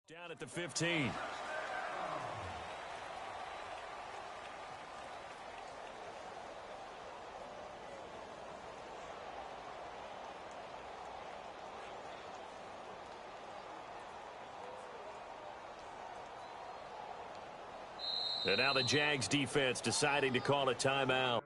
Down at the 15. And now the Jags defense deciding to call a timeout.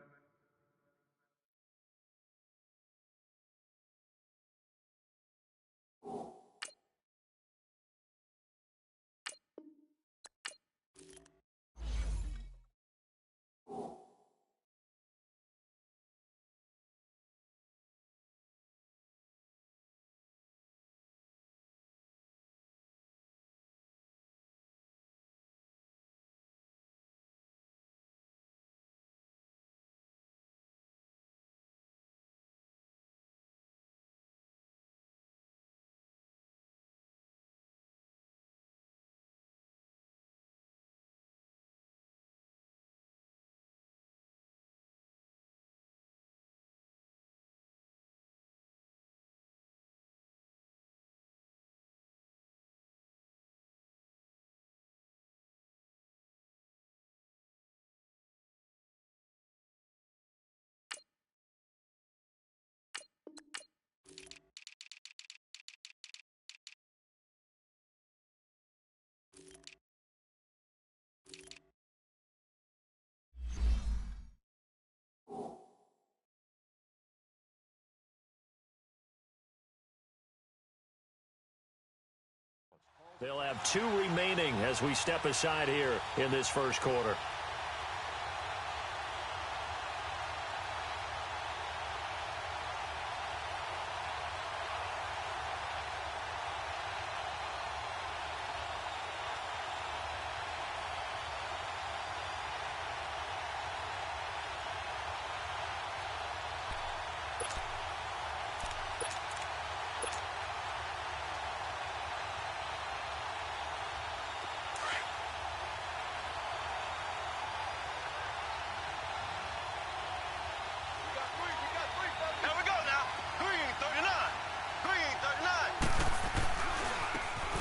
They'll have 2 remaining as we step aside here in this first quarter.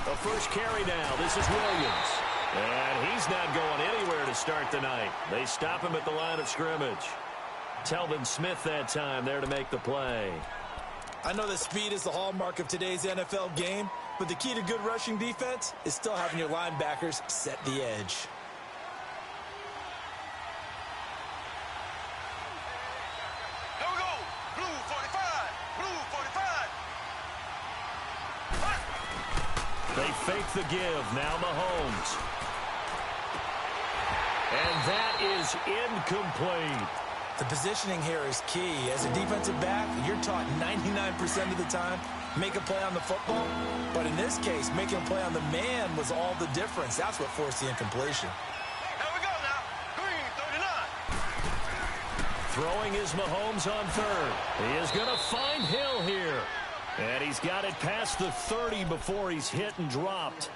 The first carry now. This is Williams. And he's not going anywhere to start the night. They stop him at the line of scrimmage. Telvin Smith that time there to make the play. I know that speed is the hallmark of today's NFL game, but the key to good rushing defense is still having your linebackers set the edge. Here we go. Blue 45. Blue 45. They fake the give. Now Mahomes. And that is incomplete. The positioning here is key. As a defensive back, you're taught 99% of the time, make a play on the football. But in this case, making a play on the man was all the difference. That's what forced the incompletion. Here we go now. Green 39. Throwing is Mahomes on third. He is going to find Hill here. And he's got it past the 30 before he's hit and dropped.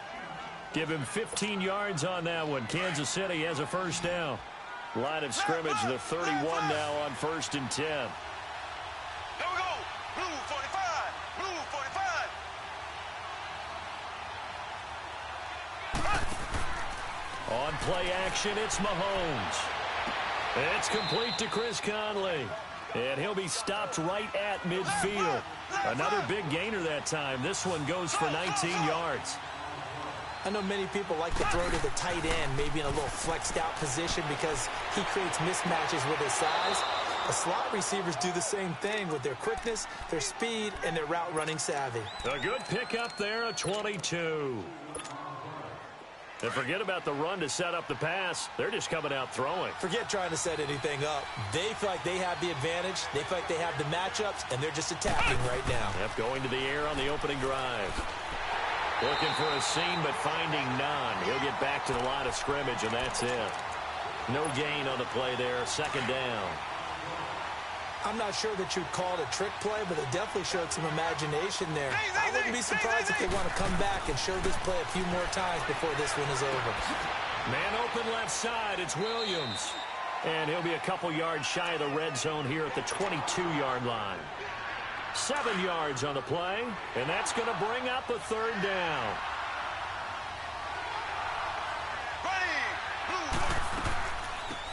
Give him 15 yards on that one. Kansas City has a first down. Line of scrimmage, the 31 now on 1st and 10. Here we go. Blue 45. Blue 45. On play action, it's Mahomes. It's complete to Chris Conley. And he'll be stopped right at midfield. Another big gainer that time. This one goes for 19 yards. I know many people like to throw to the tight end, maybe in a little flexed out position because he creates mismatches with his size. The slot receivers do the same thing with their quickness, their speed, and their route running savvy. A good pickup there, a 22. And forget about the run to set up the pass. They're just coming out throwing. Forget trying to set anything up. They feel like they have the advantage. They feel like they have the matchups, and they're just attacking right now. Yep, going to the air on the opening drive. Looking for a seam, but finding none. He'll get back to the line of scrimmage, and that's it. No gain on the play there. Second down. I'm not sure that you'd call it a trick play, but it definitely showed some imagination there. I wouldn't be surprised if they want to come back and show this play a few more times before this one is over. Man open left side. It's Williams. And he'll be a couple yards shy of the red zone here at the 22-yard line. 7 yards on the play, and that's going to bring up a third down.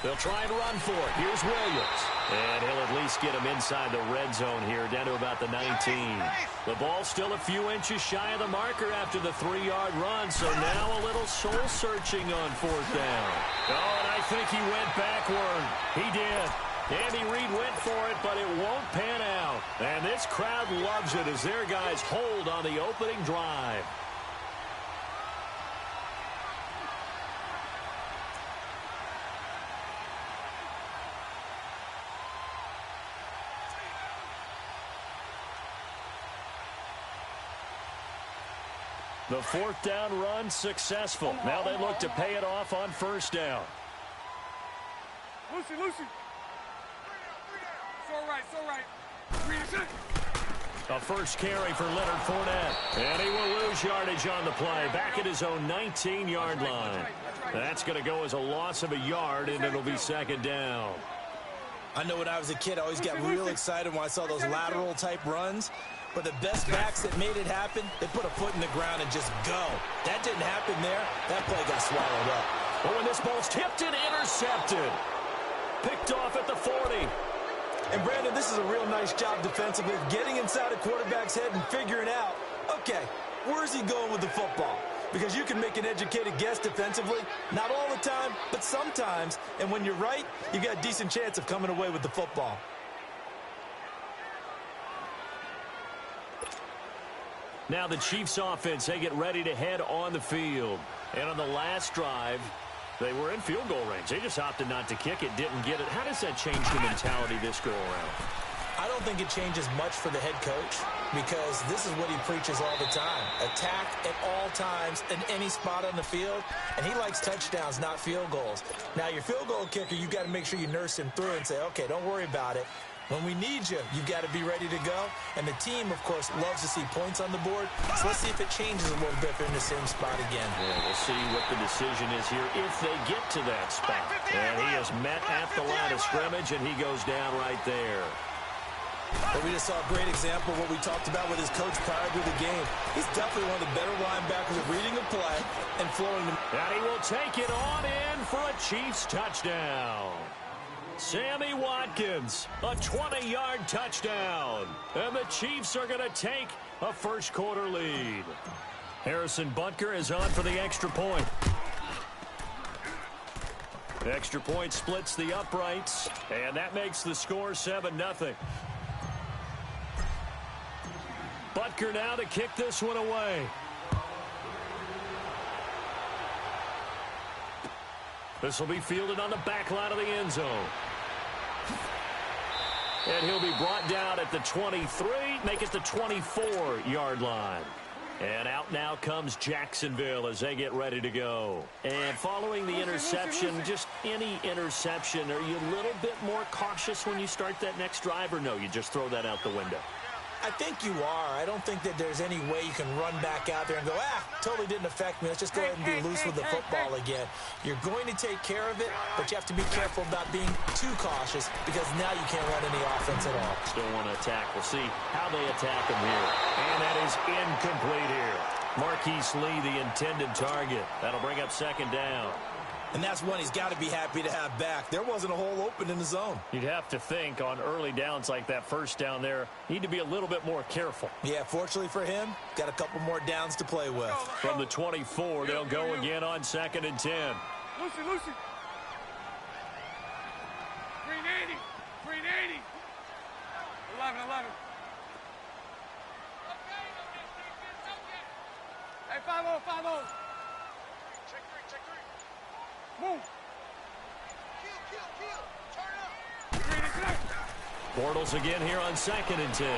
They'll try and run for it. Here's Williams. And he'll at least get him inside the red zone here, down to about the 19. The ball's still a few inches shy of the marker after the 3-yard run, so now a little soul-searching on 4th down. Oh, and I think he went backward. He did. Andy Reid went for it, but it won't pan out. And this crowd loves it as their guys hold on the opening drive. The 4th down run successful. Now they look to pay it off on 1st down. Lucy. It's all right. A first carry for Leonard Fournette. And he will lose yardage on the play. Back at his own 19-yard line. That's going to go as a loss of a yard, and it'll be 2nd down. I know when I was a kid, I always got real excited when I saw those lateral-type runs. But the best backs that made it happen, they put a foot in the ground and just go. That didn't happen there. That play got swallowed up. But when this ball's tipped and intercepted. Picked off at the 40. And, Brandon, this is a real nice job defensively of getting inside a quarterback's head and figuring out, okay, where's he going with the football? Because you can make an educated guess defensively. Not all the time, but sometimes. And when you're right, you've got a decent chance of coming away with the football. Now the Chiefs offense, they get ready to head on the field. And on the last drive, they were in field goal range. They just opted not to kick it, didn't get it. How does that change the mentality this go around? I don't think it changes much for the head coach because this is what he preaches all the time. Attack at all times in any spot on the field, and he likes touchdowns, not field goals. Now, your field goal kicker, you've got to make sure you nurse him through and say, okay, don't worry about it. When we need you, you've got to be ready to go. And the team, of course, loves to see points on the board. So let's see if it changes a little bit if they're in the same spot again. Yeah, we'll see what the decision is here if they get to that spot. And he is met at the line of scrimmage, and he goes down right there. But we just saw a great example of what we talked about with his coach prior to the game. He's definitely one of the better linebackers at reading a play and flowing them. And he will take it on in for a Chiefs touchdown. Sammy Watkins, a 20-yard touchdown. And the Chiefs are going to take a first-quarter lead. Harrison Butker is on for the extra point. The extra point splits the uprights, and that makes the score 7-0. Butker now to kick this one away. This will be fielded on the back line of the end zone. And he'll be brought down at the 23, make it the 24-yard line. And out now comes Jacksonville as they get ready to go. And following the interception, just any interception, are you a little bit more cautious when you start that next drive, or no, you just throw that out the window? I think you are. I don't think that there's any way you can run back out there and go, totally didn't affect me. Let's just go ahead and be loose with the football again. You're going to take care of it, but you have to be careful about being too cautious because now you can't run any offense at all. Still want to attack. We'll see how they attack him here. And that is incomplete here. Marquise Lee, the intended target. That'll bring up 2nd down. And that's one he's got to be happy to have back. There wasn't a hole open in the zone. You'd have to think on early downs like that first down there, need to be a little bit more careful. Yeah, fortunately for him, got a couple more downs to play with. From the 24, they'll go again on 2nd and 10. Lucy. Green 80. 11. Hey, 5-0. Check three. Move. Kill. Turn up. Bortles again here on 2nd and 10.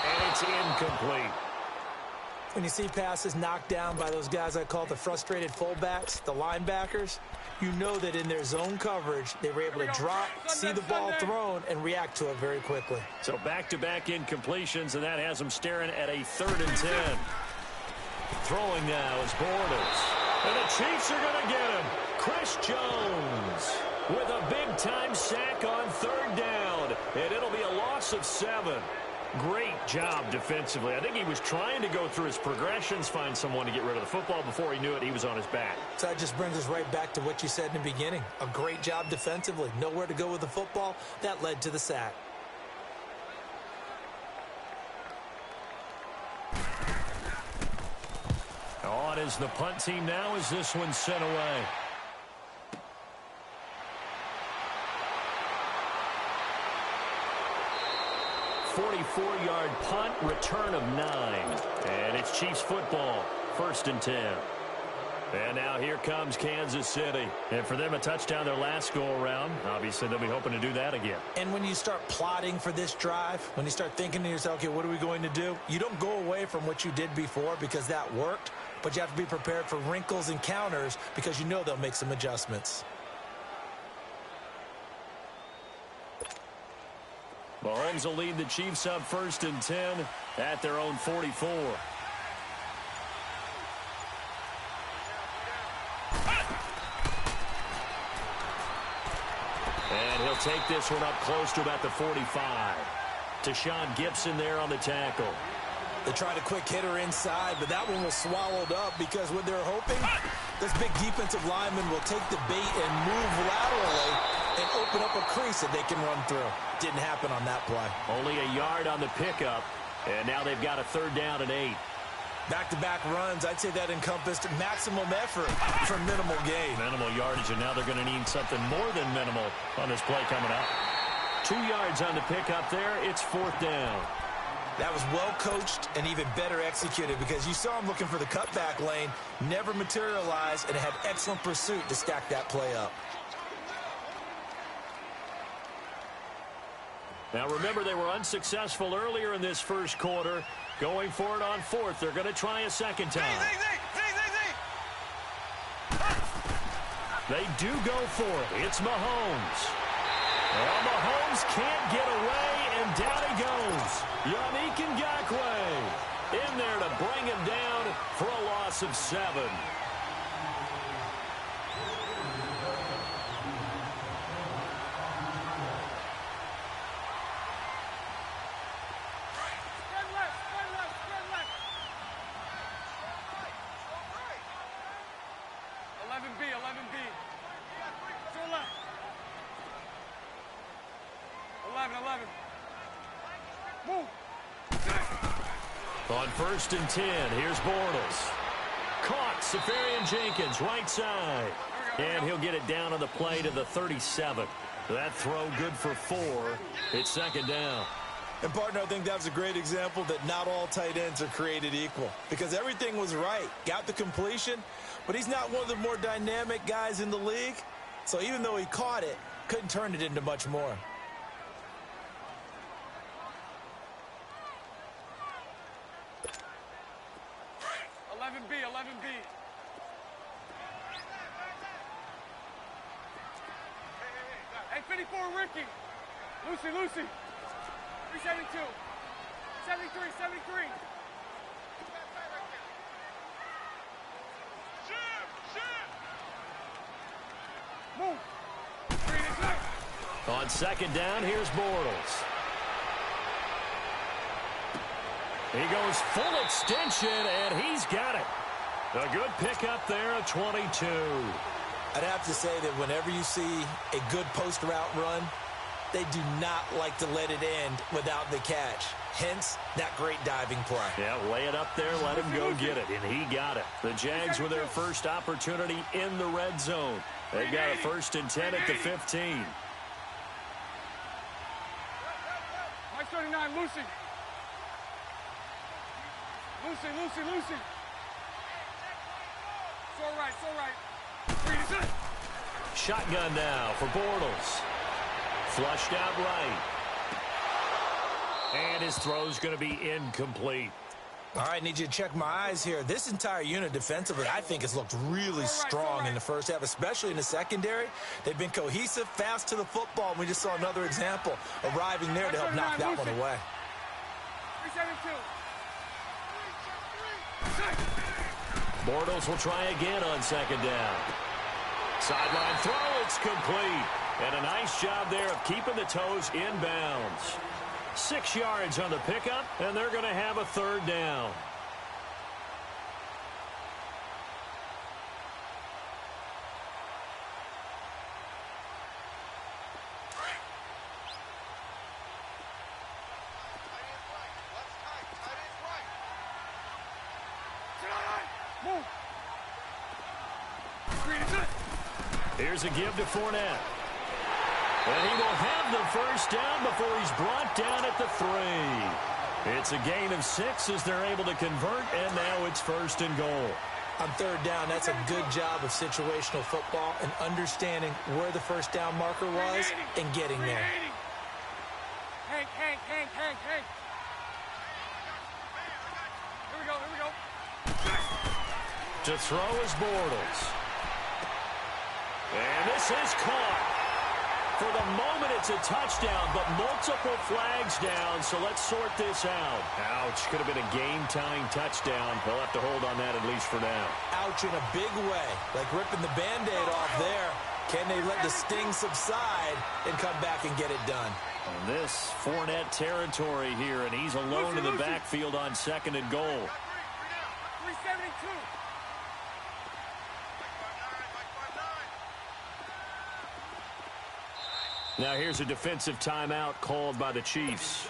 And it's incomplete. When you see passes knocked down by those guys I call the frustrated fullbacks, the linebackers, you know that in their zone coverage, they were able to drop, see the ball thrown, and react to it very quickly. So back-to-back incompletions, and that has them staring at a 3rd and 10. Throwing now is Bortles. And the Chiefs are going to get him. Chris Jones with a big-time sack on 3rd down. And it'll be a loss of 7. Great job defensively. I think he was trying to go through his progressions, find someone to get rid of the football. Before he knew it, he was on his back. So that just brings us right back to what you said in the beginning. A great job defensively. Nowhere to go with the football. That led to the sack. On is the punt team now as this one's sent away. .44-yard punt, return of 9. And it's Chiefs football, 1st and 10. And now here comes Kansas City. And for them, a touchdown their last go-around. Obviously, they'll be hoping to do that again. And when you start plotting for this drive, when you start thinking to yourself, okay, what are we going to do? You don't go away from what you did before because that worked. But you have to be prepared for wrinkles and counters because you know they'll make some adjustments. Mahomes will lead the Chiefs up 1st and 10 at their own 44. And he'll take this one up close to about the 45. Tashawn Gibson there on the tackle. They tried a quick hitter inside, but that one was swallowed up because what they're hoping, this big defensive lineman will take the bait and move laterally and open up a crease that they can run through. Didn't happen on that play. Only a yard on the pickup, and now they've got a 3rd down and 8. Back-to-back runs, I'd say that encompassed maximum effort for minimal gain. Minimal yardage, and now they're going to need something more than minimal on this play coming up. 2 yards on the pickup there. It's 4th down. That was well coached and even better executed because you saw him looking for the cutback lane, never materialized, and had excellent pursuit to stack that play up. Now remember, they were unsuccessful earlier in this first quarter. Going for it on 4th. They're going to try a second time. They do go for it. It's Mahomes. Well, Mahomes can't get away, and down he goes. Yannick Ngakoue in there to bring him down for a loss of 7. On 1st and 10, here's Bortles. Caught, Safarian Jenkins, right side. And he'll get it down on the play to the 37. That throw good for 4. It's 2nd down. And, partner, I think that was a great example that not all tight ends are created equal because everything was right. Got the completion, but he's not one of the more dynamic guys in the league. So even though he caught it, couldn't turn it into much more. Lucy. 372. 73. Move. On 2nd down, here's Bortles. He goes full extension, and he's got it. A good pickup there at 22. I'd have to say that whenever you see a good post route run, they do not like to let it end without the catch. Hence, that great diving play. Yeah, lay it up there, let him go get it, and he got it. The Jags with their first opportunity in the red zone. They've got a 1st and 10 at the 15. Mike 39, Lucy. Lucy. It's all right. Shotgun now for Bortles. Flushed out right. And his throw's going to be incomplete. All right, need you to check my eyes here. This entire unit defensively, I think, has looked really strong in the first half, especially in the secondary. They've been cohesive, fast to the football. We just saw another example arriving there to help knock that one away. 372. Bortles will try again on 2nd down. Sideline throw, it's complete. And a nice job there of keeping the toes in bounds. 6 yards on the pickup, and they're going to have a third down. Here's a give to Fournette. And he will have the first down before he's brought down at the 3. It's a gain of 6 as they're able to convert, and now it's 1st and goal. On third down, that's a good job of situational football and understanding where the first down marker was and getting there. Hank. Here we go. To throw is Bortles. And this is caught. For the moment, it's a touchdown, but multiple flags down, so let's sort this out. Ouch, could have been a game-tying touchdown. They'll have to hold on that at least for now. Ouch in a big way, like ripping the Band-Aid off there. Can they let the sting subside and come back and get it done? And this Fournette territory here, and he's alone in the backfield on 2nd and goal. 372. Now here's a defensive timeout called by the Chiefs.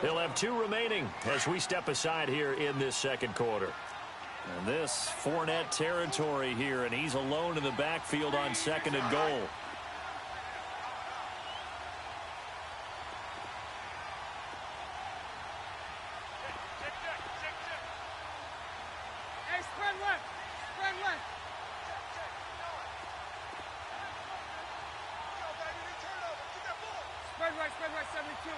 They'll have 2 remaining as we step aside here in this second quarter. And this Fournette territory here, and he's alone in the backfield on 2nd and goal. Hey, spread left. Spread right, 72.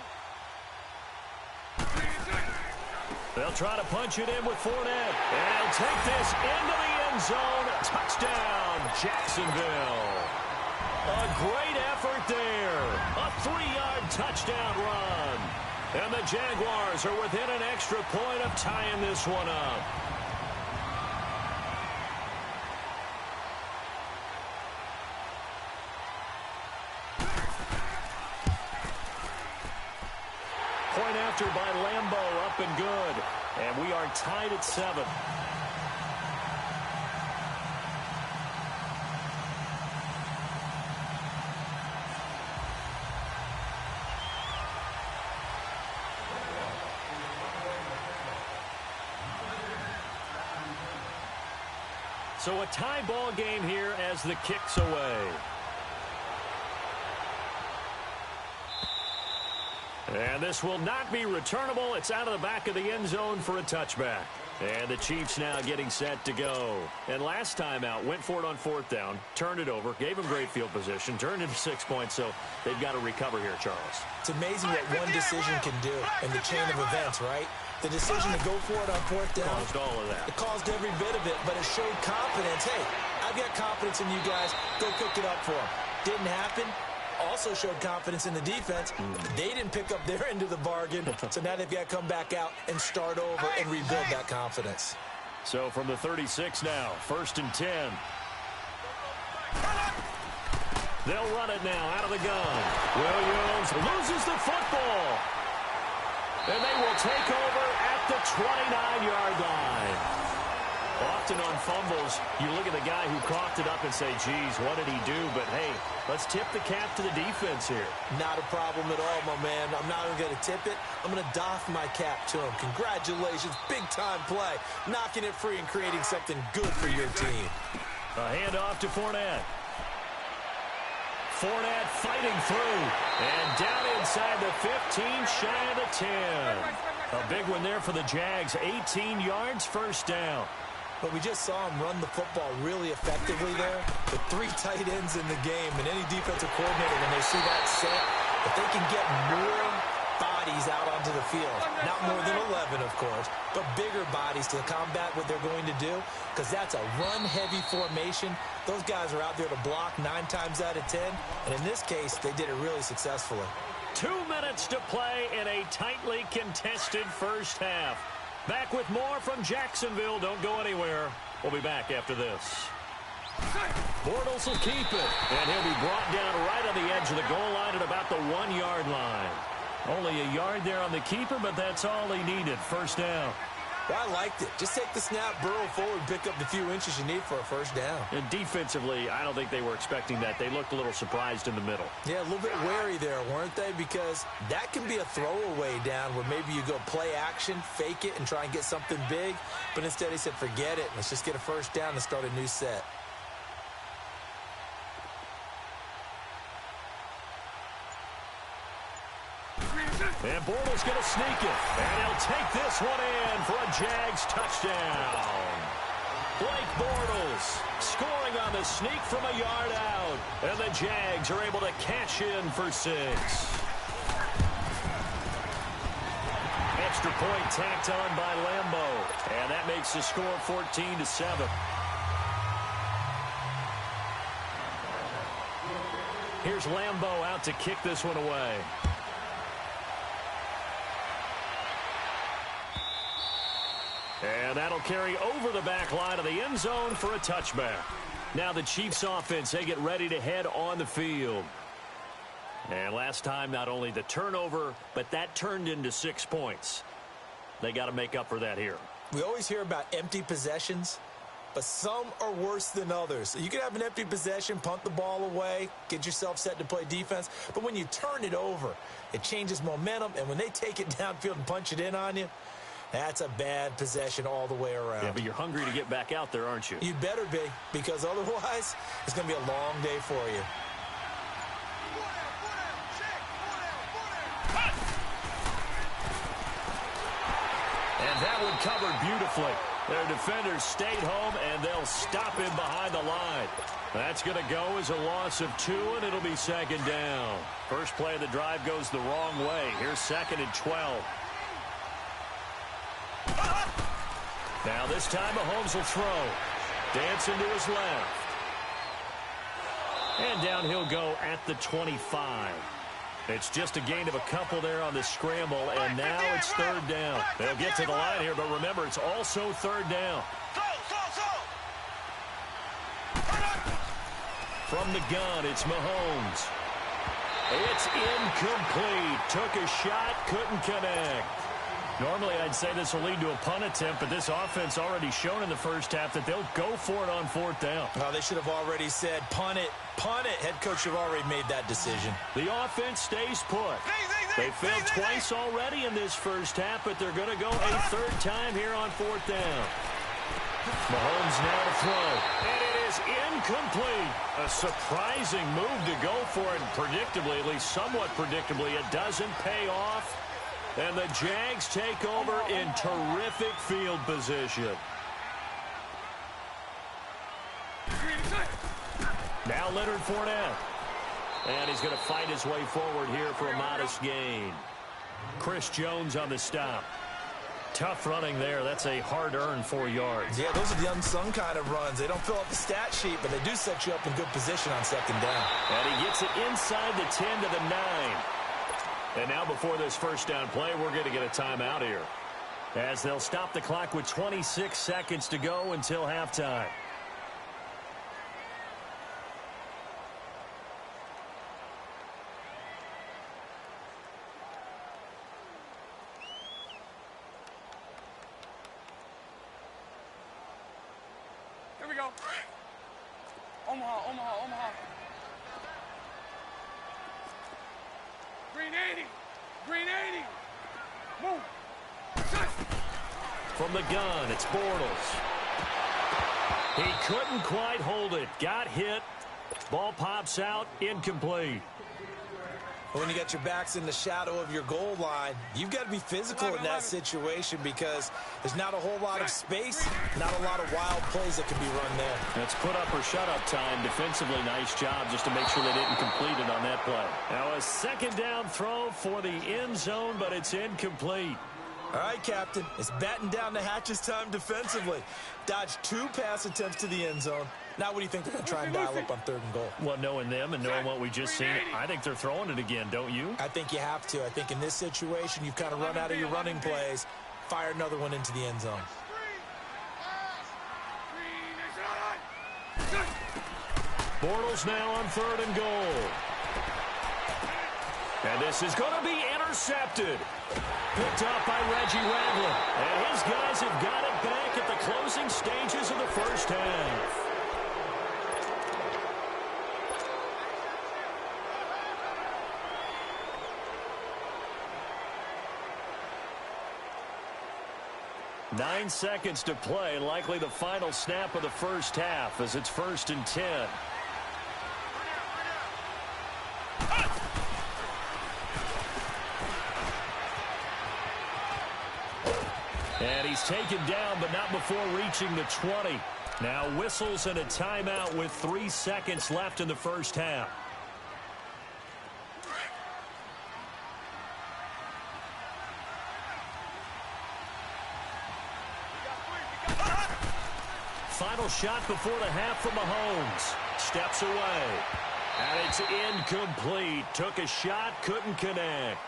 They'll try to punch it in with Fournette. And he'll take this into the end zone. Touchdown, Jacksonville. A great effort there. A 3-yard touchdown run. And the Jaguars are within an extra point of tying this one up. Point after by Lambeau, up and good. And we are tied at 7. So a tie ball game here as the kick's away. And this will not be returnable. It's out of the back of the end zone for a touchback. And the Chiefs now getting set to go. And last time out, went for it on 4th down, turned it over, gave them great field position, turned into 6 points, so they've got to recover here, Charles. It's amazing what one decision can do in the chain of events, right? The decision to go for it on 4th down. Caused all of that. It caused every bit of it, but it showed confidence. Hey, I've got confidence in you guys. Go pick it up for them. Didn't happen. Also showed confidence in the defense. They didn't pick up their end of the bargain, so now they've got to come back out and start over and rebuild that confidence. So from the 36 now, 1st and 10. They'll run it now out of the gun. Williams loses the football. And they will take over at the 29-yard line. Often on fumbles, you look at the guy who coughed it up and say, geez, what did he do? But, hey, let's tip the cap to the defense here. Not a problem at all, my man. I'm not even going to tip it. I'm going to doff my cap to him. Congratulations. Big-time play. Knocking it free and creating something good for your team. A handoff to Fournette. Fournette fighting through. And down inside the 15, shy of the 10. A big one there for the Jags. 18 yards, 1st down. But we just saw him run the football really effectively there. The 3 tight ends in the game, and any defensive coordinator, when they see that set, if they can get more bodies out onto the field, not more than 11, of course, but bigger bodies to combat what they're going to do, because that's a run-heavy formation. Those guys are out there to block 9 times out of 10, and in this case, they did it really successfully. 2 minutes to play in a tightly contested first half. Back with more from Jacksonville. Don't go anywhere. We'll be back after this. Bortles will keep it. And he'll be brought down right on the edge of the goal line at about the 1-yard line. Only a yard there on the keeper, but that's all he needed. First down. Well, I liked it. Just take the snap, burrow forward, pick up the few inches you need for a first down. And defensively, I don't think they were expecting that. They looked a little surprised in the middle. Yeah, a little bit wary there, weren't they? Because that can be a throwaway down where maybe you go play action, fake it, and try and get something big. But instead he said, forget it. Let's just get a first down and start a new set. And Bortles going to sneak it. And he'll take this one in for a Jags touchdown. Blake Bortles scoring on the sneak from a yard out. And the Jags are able to cash in for 6. Extra point tacked on by Lambeau. And that makes the score 14-7. Here's Lambeau out to kick this one away. And that'll carry over the back line of the end zone for a touchback. Now the Chiefs offense, they get ready to head on the field. And last time, not only the turnover, but that turned into 6 points. They got to make up for that here. We always hear about empty possessions, but some are worse than others. You can have an empty possession, punt the ball away, get yourself set to play defense. But when you turn it over, it changes momentum. And when they take it downfield and punch it in on you, that's a bad possession all the way around. Yeah, but you're hungry to get back out there, aren't you? You better be, because otherwise it's going to be a long day for you. And that one covered beautifully. Their defenders stayed home, and they'll stop him behind the line. That's going to go as a loss of 2, and it'll be second down. First play of the drive goes the wrong way. Here's 2nd and 12. Now this time Mahomes will throw. Dancing to his left. And down he'll go at the 25. It's just a gain of a couple there on the scramble, and now it's 3rd down. They'll get to the line here, but remember, it's also 3rd down. From the gun, it's Mahomes. It's incomplete. Took a shot, couldn't connect. Normally, I'd say this will lead to a punt attempt, but this offense already shown in the first half that they'll go for it on 4th down. Well, they should have already said, punt it, punt it. Head coach should have already made that decision. The offense stays put. They failed twice already in this first half, but they're going to go a 3rd time here on 4th down. Mahomes now to throw, and it is incomplete. A surprising move to go for it, and predictably, at least somewhat predictably, it doesn't pay off. And the Jags take over in terrific field position. Now Leonard Fournette. And he's going to fight his way forward here for a modest gain. Chris Jones on the stop. Tough running there. That's a hard-earned 4 yards. Yeah, those are the unsung kind of runs. They don't fill up the stat sheet, but they do set you up in good position on 2nd down. And he gets it inside the 10 to the 9. And now before this first down play, we're going to get a timeout here, as they'll stop the clock with 26 seconds to go until halftime. Here we go. Omaha, Omaha, Omaha. Green 80. Green 80. Move. From the gun, it's Bortles. He couldn't quite hold it. Got hit. Ball pops out. Incomplete. When you got your backs in the shadow of your goal line, you've got to be physical in that situation because there's not a whole lot of space, not a lot of wild plays that can be run there. That's put up or shut up time. Defensively, nice job just to make sure they didn't complete it on that play. Now a 2nd down throw for the end zone, but it's incomplete. All right, Captain, it's batten down the hatches time defensively. Dodged 2 pass attempts to the end zone. Now what do you think they're going to try and dial up on 3rd and goal? Well, knowing them and knowing what we just seen, I think they're throwing it again, don't you? I think you have to. I think in this situation, you've kind of run out of your running plays. Fire another one into the end zone. Bortles now on 3rd and goal. And this is going to be intercepted. intercepted. Picked up by Reggie Ragland. And his guys have got it back at the closing stages of the first half. Nine seconds to play, likely the final snap of the first half as it's 1st and 10. And he's taken down, but not before reaching the 20. Now whistles and a timeout with 3 seconds left in the first half. Final shot before the half from Mahomes. Steps away. And it's incomplete. Took a shot, couldn't connect.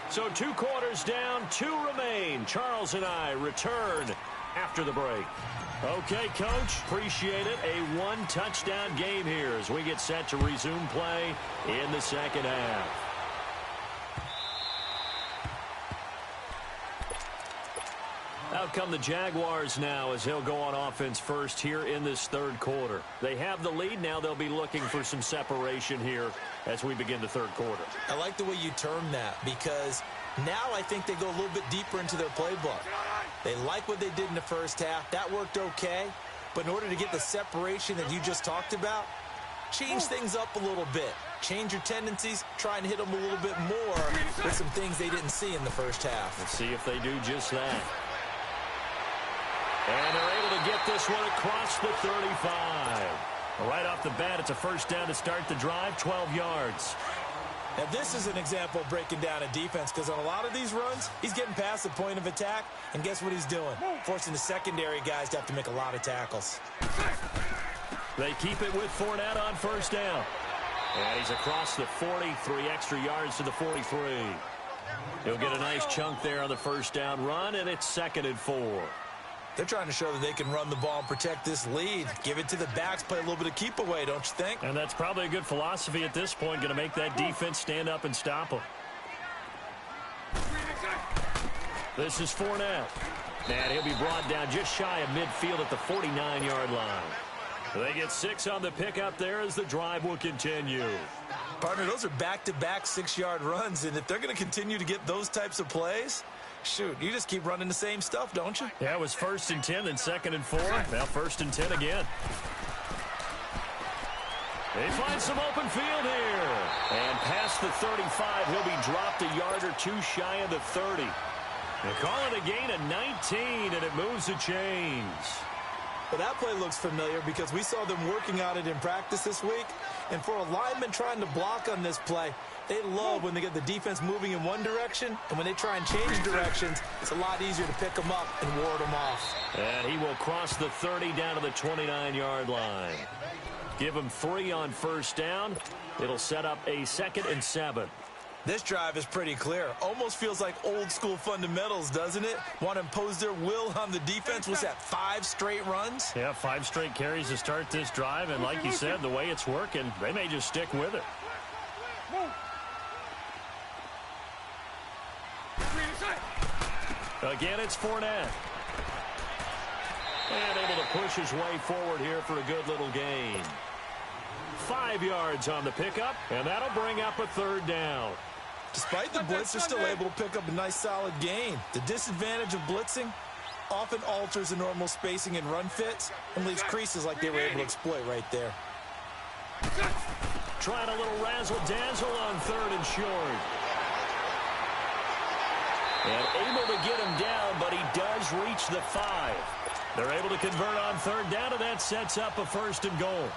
So 2 quarters down, 2 remain. Charles and I return after the break. Okay, Coach, appreciate it. A 1-touchdown game here as we get set to resume play in the second half. Out come the Jaguars now as he'll go on offense first here in this third quarter. They have the lead. Now they'll be looking for some separation here as we begin the third quarter. I like the way you term that because now I think they go a little bit deeper into their playbook. They like what they did in the first half. That worked okay. But in order to get the separation that you just talked about, change things up a little bit. Change your tendencies. Try and hit them a little bit more with some things they didn't see in the first half. Let's see if they do just that. And they're able to get this one across the 35. Right off the bat, it's a first down to start the drive, 12 yards. Now, this is an example of breaking down a defense because on a lot of these runs, he's getting past the point of attack, and guess what he's doing? Forcing the secondary guys to have to make a lot of tackles. They keep it with Fournette on first down. And he's across the 40, 3 extra yards to the 43. He'll get a nice chunk there on the first down run, and it's 2nd and 4. They're trying to show that they can run the ball and protect this lead. Give it to the backs, play a little bit of keep away, don't you think? And that's probably a good philosophy at this point, going to make that defense stand up and stop them. This is Fournette. And he'll be brought down just shy of midfield at the 49-yard line. They get 6 on the pickup there as the drive will continue. Partner, those are back-to-back 6-yard runs, and if they're going to continue to get those types of plays, shoot, you just keep running the same stuff, don't you? Yeah, it was 1st and 10, then 2nd and 4. Now 1st and 10 again. They find some open field here. And past the 35, he'll be dropped a yard or 2 shy of the 30. They call it a gain of 19, and it moves the chains. Well, that play looks familiar because we saw them working on it in practice this week. And for a lineman trying to block on this play, they love when they get the defense moving in one direction, and when they try and change directions, it's a lot easier to pick them up and ward them off. And he will cross the 30 down to the 29-yard line. Give him 3 on first down. It'll set up a 2nd and 7. This drive is pretty clear. Almost feels like old-school fundamentals, doesn't it? Want to impose their will on the defense. Was that 5 straight runs? Yeah, 5 straight carries to start this drive, and like you said, the way it's working, they may just stick with it. Again, it's Fournette. And able to push his way forward here for a good little gain. 5 yards on the pickup, and that'll bring up a 3rd down. Despite the blitz, they're still able to pick up a nice solid gain. The disadvantage of blitzing often alters the normal spacing and run fits and leaves creases like they were able to exploit right there. Trying a little razzle-dazzle on 3rd and short. And able to get him down, but he does reach the 5. They're able to convert on 3rd down, and that sets up a 1st and goal.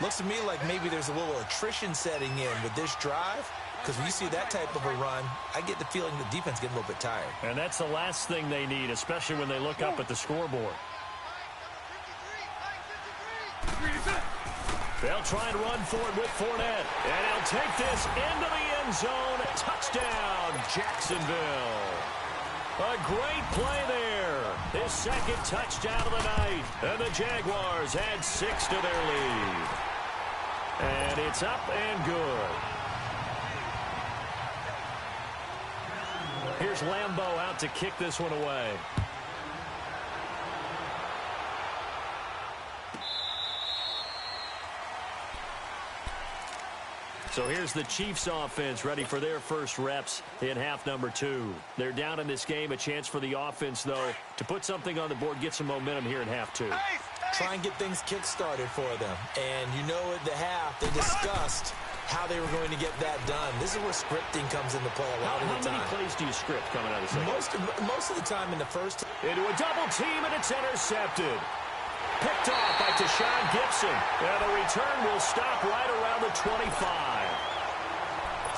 Looks to me like maybe there's a little attrition setting in with this drive, because when you see that type of a run, I get the feeling the defense getting a little bit tired. And that's the last thing they need, especially when they look up at the scoreboard. They'll try and run forward with Fournette. And he'll take this into the end zone. Touchdown, Jacksonville. A great play there. His 2nd touchdown of the night. And the Jaguars add 6 to their lead. And it's up and good. Here's Lambeau out to kick this one away. So here's the Chiefs offense ready for their first reps in half number 2. They're down in this game. A chance for the offense, though, to put something on the board, get some momentum here in half 2. Try and get things kick-started for them. And you know at the half, they discussed how they were going to get that done. This is where scripting comes into play a lot of the time. How many plays do you script coming out of the second? Most of the time in the first. Into a double team, and it's intercepted. Picked off by Tashawn Gibson. And the return will stop right around the 25.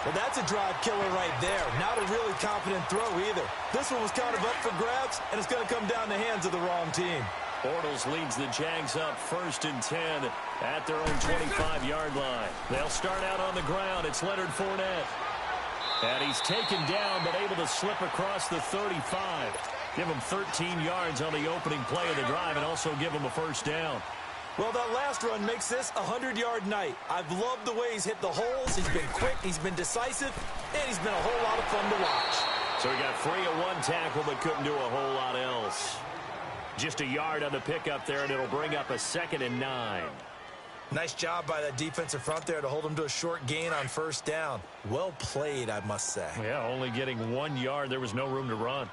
Well, that's a drive killer right there. Not a really confident throw either. This one was kind of up for grabs, and it's going to come down the hands of the wrong team. Bortles leads the Jags up 1st and 10 at their own 25-yard line. They'll start out on the ground. It's Leonard Fournette. And he's taken down, but able to slip across the 35. Give him 13 yards on the opening play of the drive and also give him a first down. Well, that last run makes this a 100-yard night. I've loved the way he's hit the holes. He's been quick, he's been decisive, and he's been a whole lot of fun to watch. So he got free of one tackle but couldn't do a whole lot else. Just a yard on the pickup there, and it'll bring up a 2nd and 9. Nice job by that defensive front there to hold him to a short gain on first down. Well played, I must say. Yeah, only getting 1 yard. There was no room to run.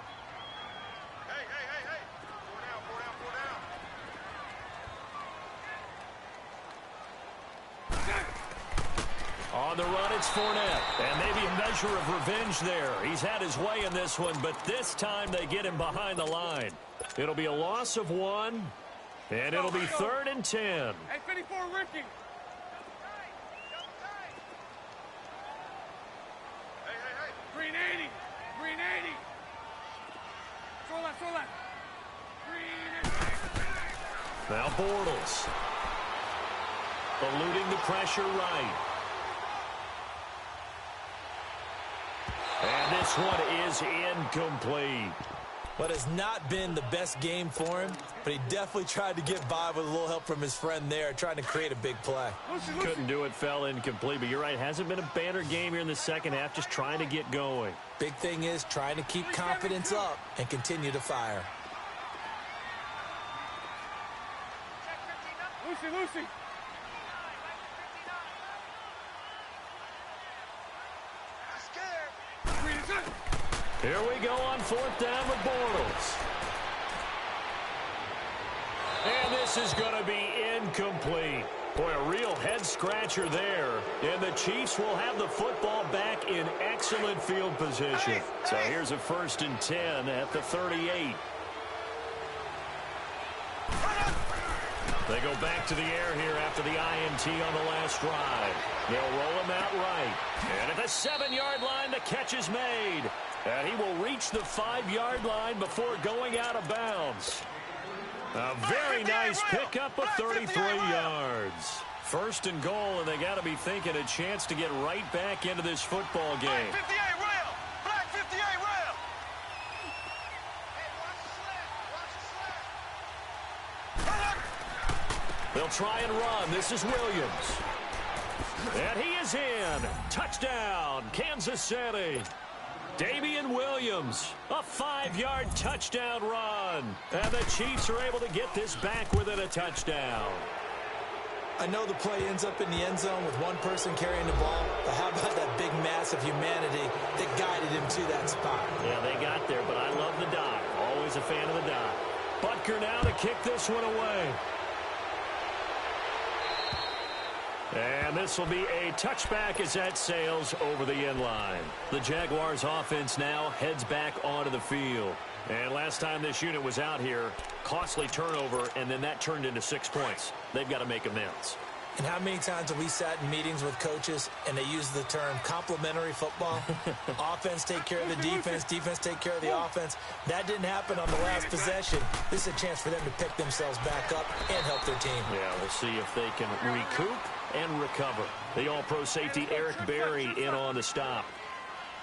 On the run, it's Fournette. And maybe a measure of revenge there. He's had his way in this one, but this time they get him behind the line. It'll be a loss of 1, and it'll be 3rd and 10. Hey, 54, Ricky. Hey. Green 80. Green 80. Throw that. Green 80. Now Bortles. Eluding the pressure right. And this one is incomplete. What has not been the best game for him, but he definitely tried to get by with a little help from his friend there, trying to create a big play. Couldn't do it, fell incomplete, but you're right, hasn't been a banner game here in the second half, just trying to get going. Big thing is trying to keep confidence up and continue to fire. Lucy. Here we go on 4th down with Bortles. And this is going to be incomplete. Boy, a real head-scratcher there. And the Chiefs will have the football back in excellent field position. So here's a 1st and 10 at the 38. They go back to the air here after the INT on the last drive. They'll roll him out right. And at the 7-yard line, the catch is made. And he will reach the 5-yard line before going out of bounds. A very nice pickup of 33 yards. 1st and goal, and they got to be thinking a chance to get right back into this football game. Black 58 rail. Black 58 rail. They'll try and run. This is Williams. And he is in. Touchdown, Kansas City. Damian Williams, a 5-yard touchdown run. And the Chiefs are able to get this back within a touchdown. I know the play ends up in the end zone with one person carrying the ball, but how about that big mass of humanity that guided him to that spot? Yeah, they got there, but I love the dive. Always a fan of the dive. Butker now to kick this one away. And this will be a touchback as that sails over the end line. The Jaguars offense now heads back onto the field. And last time this unit was out here, costly turnover, and then that turned into 6 points. They've got to make amends. And how many times have we sat in meetings with coaches and they use the term complementary football? Offense take care of the defense, defense take care of the offense. That didn't happen on the last possession. This is a chance for them to pick themselves back up and help their team. Yeah, we'll see if they can recoup and recover. The all-pro safety Eric Berry in on the stop.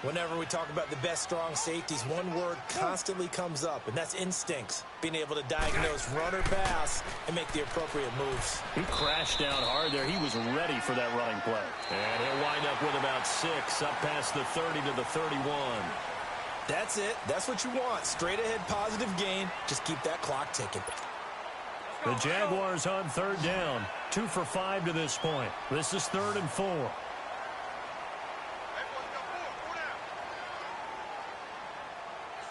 Whenever we talk about the best strong safeties, one word constantly comes up, and that's instincts. Being able to diagnose run or pass and make the appropriate moves. He crashed down hard there. He was ready for that running play. And he'll wind up with about 6 up past the 30 to the 31. That's it. That's what you want. Straight ahead positive gain. Just keep that clock ticking. The Jaguars on third down. 2 for 5 to this point. This is 3rd and 4. Hey, boys, we got 4 down.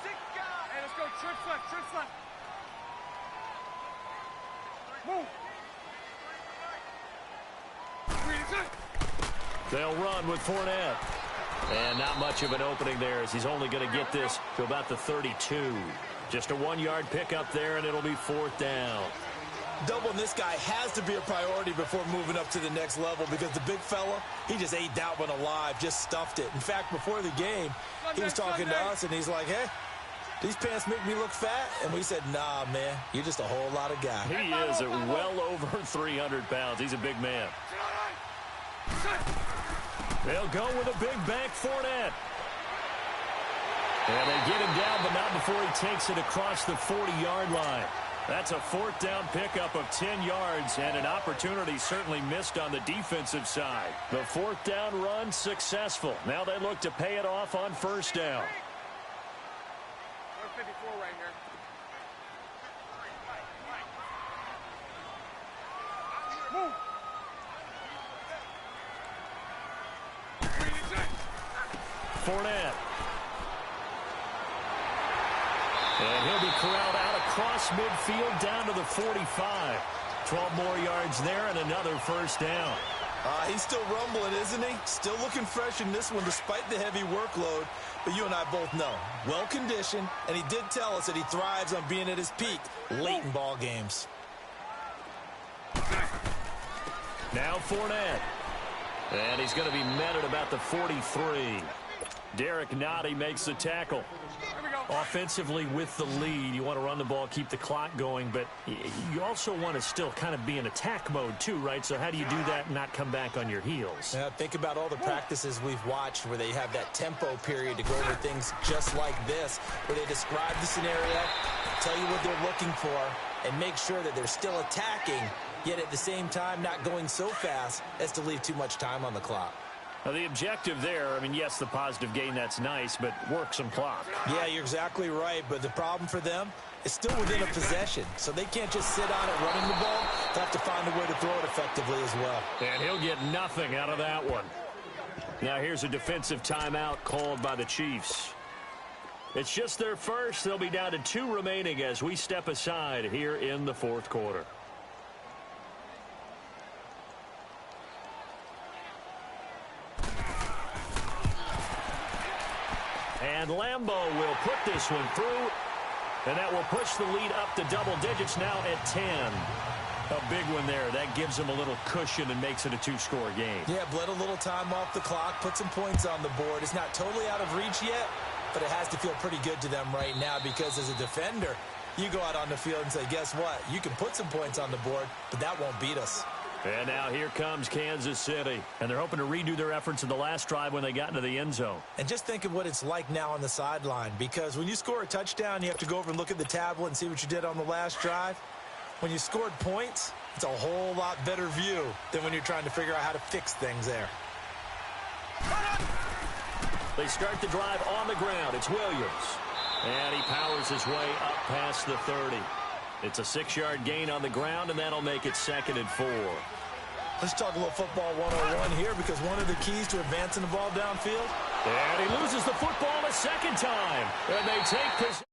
6 guys. Hey, let's go. Trips left. Trips left. Move. Green is it. They'll run with Fournette. And not much of an opening there as he's only going to get this to about the 32. Just a 1-yard pickup there, and it'll be 4th down. Doubling this guy has to be a priority before moving up to the next level because the big fella, he just ate that one alive, just stuffed it. In fact, before the game, he was talking to us, and he's like, hey, these pants make me look fat. And we said, nah, man, you're just a whole lot of guy. He is at well over 300 pounds. He's a big man. They'll go with a big bank Fournette. And they get him down, but not before he takes it across the 40-yard line. That's a 4th down pickup of 10 yards and an opportunity certainly missed on the defensive side. The 4th down run successful. Now they look to pay it off on 1st down. 54 right here. Move. Green is it. Fournette. And he'll be corralled out across midfield down to the 45. 12 more yards there and another 1st down. He's still rumbling, isn't he? Still looking fresh in this one despite the heavy workload. But you and I both know, well-conditioned, and he did tell us that he thrives on being at his peak late in ball games. Now Fournette. And he's going to be met at about the 43. Derek Nottie makes the tackle. Offensively with the lead, you want to run the ball, keep the clock going, but you also want to still kind of be in attack mode too, right? So how do you do that and not come back on your heels? Yeah, think about all the practices we've watched where they have that tempo period to go over things just like this, where they describe the scenario, tell you what they're looking for, and make sure that they're still attacking, yet at the same time not going so fast as to leave too much time on the clock. Now, the objective there, I mean, yes, the positive gain, that's nice, but work some clock. Yeah, you're exactly right, but the problem for them is still within a possession, so they can't just sit on it running the ball. They have to find a way to throw it effectively as well. And he'll get nothing out of that one. Now, here's a defensive timeout called by the Chiefs. It's just their first. They'll be down to 2 remaining as we step aside here in the 4th quarter. And Lambeau will put this one through, and that will push the lead up to double digits now at 10. A big one there. That gives them a little cushion and makes it a 2-score game. Yeah, bled a little time off the clock, put some points on the board. It's not totally out of reach yet, but it has to feel pretty good to them right now because as a defender, you go out on the field and say, guess what? You can put some points on the board, but that won't beat us. And now here comes Kansas City. And they're hoping to redo their efforts in the last drive when they got into the end zone. And just think of what it's like now on the sideline, because when you score a touchdown, you have to go over and look at the tablet and see what you did on the last drive. When you scored points, it's a whole lot better view than when you're trying to figure out how to fix things there. They start the drive on the ground. It's Williams. And he powers his way up past the 30. It's a 6-yard gain on the ground, and that'll make it 2nd and 4. Let's talk a little football 101 here, because one of the keys to advancing the ball downfield. And he loses the football a second time. And they take possession.